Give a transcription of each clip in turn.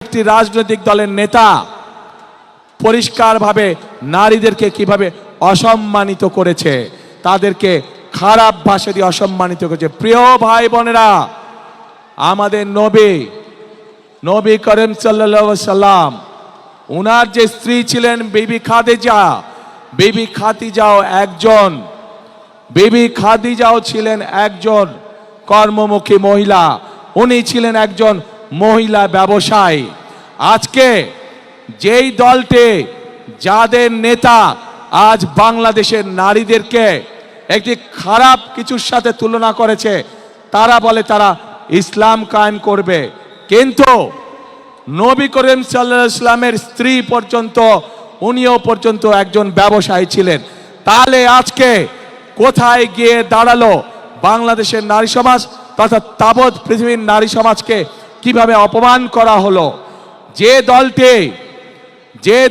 একটি রাজনৈতিক দলের নেতা পরিষ্কারভাবে নারীদেরকে কিভাবে অসম্মানিত করেছে, তাদেরকে খারাপ ভাষা দিয়ে অসম্মানিত করেছে। প্রিয় ভাই বোনেরা, আমাদের নবী করিম সাল্লাল্লাহু আলাইহি সাল্লাম, উনার যে স্ত্রী ছিলেন বিবি খাদিজাও ছিলেন একজন কর্মমুখী মহিলা। উনি ছিলেন একজন মহিলা ব্যবসায়ী। আজকে যেই দলটি, যাদের নেতা আজ বাংলাদেশের নারীদেরকে একটি খারাপ কিছুর সাথে তুলনা করেছে, তারা বলে তারা ইসলাম কায়েম করবে, কিন্তু নবী করিম সাল্লাল্লাহু আলাইহি সাল্লামের স্ত্রী পর্যন্ত, উনিও পর্যন্ত একজন ব্যবসায়ী ছিলেন। তাহলে আজকে কোথায় গিয়ে দাঁড়ালো বাংলাদেশের নারী সমাজ তথা তাবৎ পৃথিবীর নারী সমাজকে কিভাবে অপমান করা হলো? যে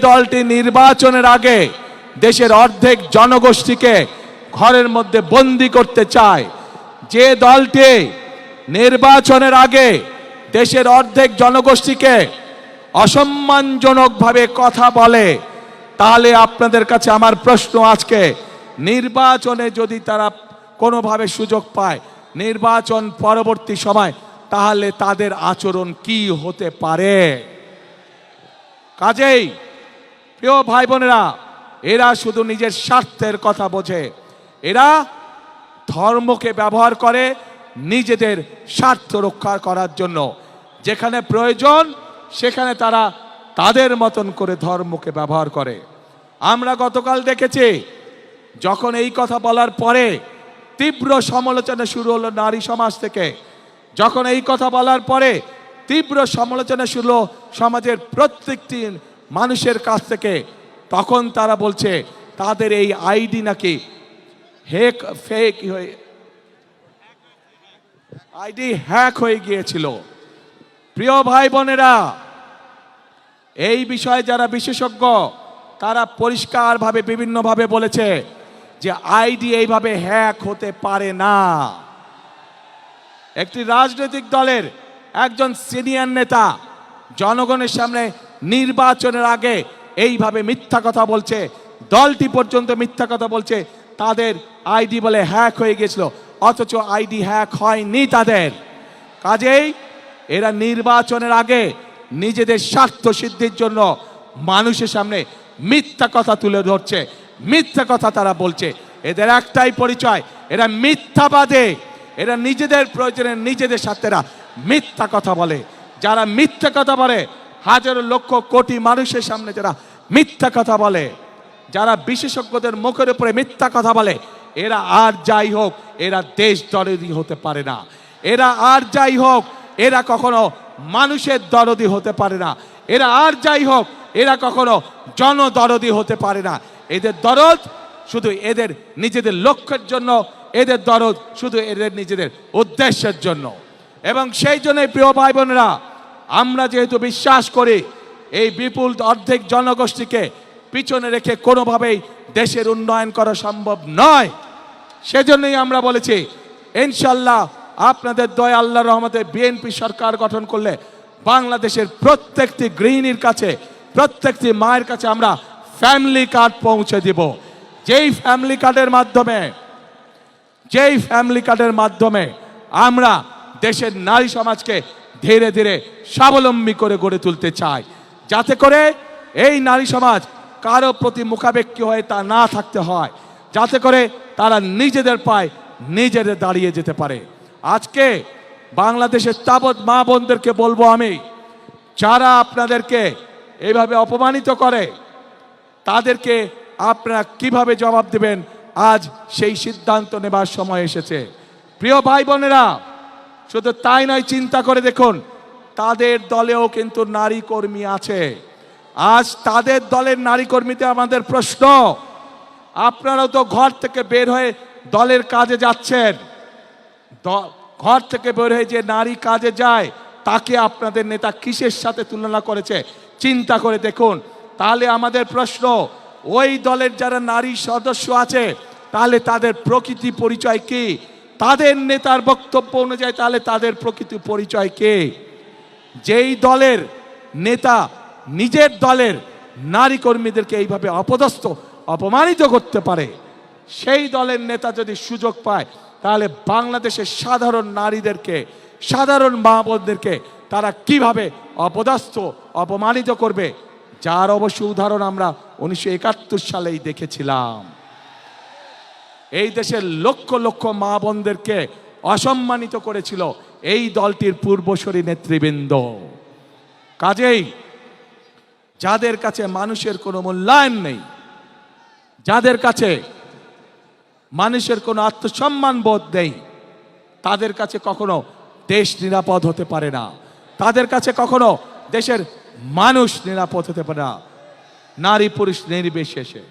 দলটি নির্বাচনের আগে দেশের অর্ধেক জনগোষ্ঠীকে ঘরের মধ্যে বন্দী করতে চায়, যে দলটি নির্বাচনের আগে দেশের অর্ধেক জনগোষ্ঠীকে অসম্মানজনকভাবে কথা বলে, তাহলে আপনাদের কাছে আমার প্রশ্ন, আজকে নির্বাচনে যদি তারা কোনোভাবে সুযোগ পায় নির্বাচন পরবর্তী সময়, তাহলে তাদের আচরণ কি হতে পারে? কাজেই প্রিয় ভাই বোনেরা, এরা শুধু নিজের স্বার্থের কথা বোঝে, এরা ধর্মকে ব্যবহার করে নিজেদের স্বার্থ রক্ষা করার জন্য। যেখানে প্রয়োজন সেখানে তারা তাদের মতন করে ধর্মকে ব্যবহার করে। আমরা গতকাল দেখেছি, যখন এই কথা বলার পরে তীব্র সমালোচনা শুরু হলো নারী সমাজ থেকে, যখন এই কথা বলার পরে তীব্র সমালোচনা শুরু হলো সমাজের প্রত্যেকটি মানুষের কাছ থেকে, তখন তারা বলছে তাদের এই আইডি নাকি হ্যাক হয়ে গিয়েছিল। প্রিয় ভাই বোনেরা, এই বিষয়ে যারা বিশেষজ্ঞ তারা পরিষ্কারভাবে বিভিন্নভাবে বলেছে যে আইডি এইভাবে হ্যাক হতে পারে না। একটি রাজনৈতিক দলের একজন সিনিয়র নেতা জনগণের সামনে নির্বাচনের আগে এইভাবে মিথ্যা কথা বলছে, দলটি পর্যন্ত মিথ্যা কথা বলছে তাদের আইডি বলে হ্যাক হয়ে গেছিল, অথচ আইডি হ্যাক হয়নি তাদের। কাজেই এরা নির্বাচনের আগে নিজেদের স্বার্থ সিদ্ধির জন্য মানুষের সামনে মিথ্যা কথা তুলে ধরছে, মিথ্যা কথা তারা বলছে। এদের একটাই পরিচয়, এরা মিথ্যাবাদী, এরা নিজেদের প্রয়োজনে নিজেদের স্বার্থেরা মিথ্যা কথা বলে। যারা মিথ্যা কথা বলে, হাজারো লক্ষ কোটি মানুষের সামনে যারা মিথ্যা কথা বলে, যারা বিশেষজ্ঞদের মুখের উপরে মিথ্যা কথা বলে, এরা আর যাই হোক এরা দেশ দরদি হতে পারে না। এরা আর যাই হোক এরা কখনো মানুষের দরদি হতে পারে না। এরা আর যাই হোক এরা কখনো জনদরদি হতে পারে না। এদের দরদ শুধু এদের নিজেদের লক্ষ্যের জন্য, এদের দরদ শুধু এদের নিজেদের উদ্দেশ্যের জন্য। এবং সেই জন্যই প্রিয় ভাই বোনেরা, আমরা যেহেতু বিশ্বাস করি এই বিপুল অর্ধেক জনগোষ্ঠীকে পিছনে রেখে কোনোভাবেই দেশের উন্নয়ন করা সম্ভব নয়, সেজন্যই আমরা বলেছি ইনশাল্লাহ আপনাদের দয়া আল্লাহর রহমতে বিএনপি সরকার গঠন করলে বাংলাদেশের প্রত্যেকটি গৃহিণীর কাছে, প্রত্যেকটি মায়ের কাছে আমরা ফ্যামিলি কার্ড পৌঁছে দিব। যেই ফ্যামিলি কার্ডের মাধ্যমে আমরা দেশের নারী সমাজকে ধীরে ধীরে স্বাবলম্বী করে গড়ে তুলতে চাই, যাতে করে এই নারী সমাজ কারো প্রতি মুখাপেক্ষী হয়ে তা না থাকতে হয়, যাতে করে তারা নিজেদের পায়ে নিজেদের দাঁড়িয়ে যেতে পারে। আজকে বাংলাদেশের তাবৎ মা বোনদেরকে বলবো আমি, যারা আপনাদেরকে এইভাবে অপমানিত করে তাদেরকে আপনারা কিভাবে জবাব দেবেন, আজ সেই সিদ্ধান্ত নেবার সময় এসেছে। প্রিয় ভাই বোনেরা, শুধু তাই নয়, চিন্তা করে দেখুন তাদের দলেও কিন্তু নারী কর্মী আছে। আজ তাদের দলের নারী কর্মীতে আমাদের প্রশ্ন, আপনারাও তো ঘর থেকে বের হয়ে দলের কাজে যাচ্ছেন, ঘর থেকে বের হয়ে যে নারী কাজে যায় তাকে আপনাদের নেতা কিসের সাথে তুলনা করেছে চিন্তা করে দেখুন। তাহলে আমাদের প্রশ্ন, ওই দলের যারা নারী সদস্য আছে তাহলে তাদের প্রকৃতি পরিচয় কি? তাদের নেতার বক্তব্য অনুযায়ী তাহলে তাদের প্রকৃতি পরিচয় কি? যেই দলের নেতা নিজের দলের নারী কর্মীদেরকে এইভাবে অপদস্থ অপমানিত করতে পারে, সেই দলের নেতা যদি সুযোগ পায় তাহলে বাংলাদেশের সাধারণ নারীদেরকে, সাধারণ মা বোনদেরকে তারা কিভাবে অপদস্থ অপমানিত করবে, যার অবশ্য উদাহরণ আমরা 1971 সালেই দেখেছিলাম। এই দেশের লক্ষ লক্ষ মা বোনদেরকে অসম্মানিত করেছিল এই দলটির পূর্বসূরি নেতৃবৃন্দ। কাজেই যাদের কাছে মানুষের কোনো মূল্যায়ন নেই, যাদের কাছে মানুষের কোনো আত্মসম্মান বোধ নেই, তাদের কাছে কখনো দেশ নিরাপদ হতে পারে না, তাদের কাছে কখনো দেশের মানুষ নিরাপদ হতে পারে না, নারী পুরুষ নির্বিশেষে।